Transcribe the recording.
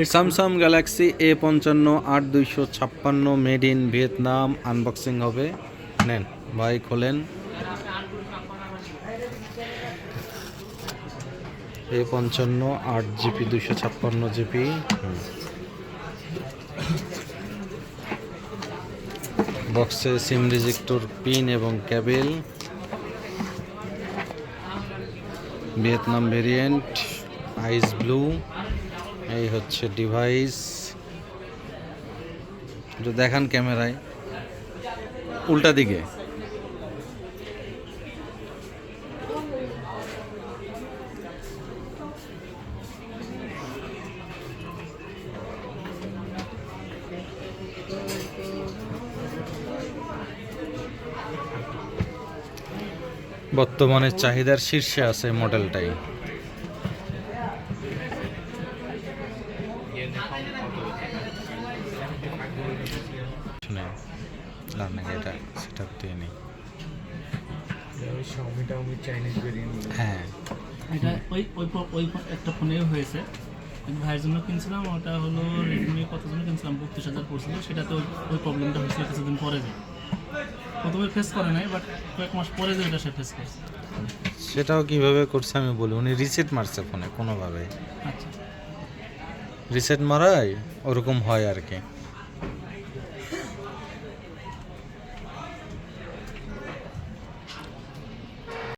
Samsung Galaxy A55 8256 made in Vietnam unboxing হবে। নেন ভাই, খোলেন। A55 8GB 256GB। বক্সে সিম রিজেক্টর পিন এবং কেবেল, ভিয়েতনাম ভেরিয়েন্ট, আইস ব্লু। এই হচ্ছে ডিভাইস, একটু দেখান ক্যামেরায়, উল্টা দিকে। বর্তমানে চাহিদার শীর্ষে আছে মডেলটাই। এটা সেটআপ দিয়ে নেই। হ্যাঁ, এটা ওই একটা ফোনেও হয়েছে, ভাইয়ের জন্য কিনছিলাম। ওটা হলো রেডমি, কত জন্য কিনছিলাম, 32,000 পড়ছিল। সেটাতে ওই প্রবলেমটা হয়েছিল কিছুদিন পরে। যে প্রথমে ফেস করে নাই, বাট কয়েক মাস পরে যে এটা সে ফেস করছে। সেটাও কিভাবে করছে আমি বলি। উনি রিসেট মারছে ফোনে কোনোভাবে। আচ্ছা, রিসেট মারাই ওরকম হয় আর কি।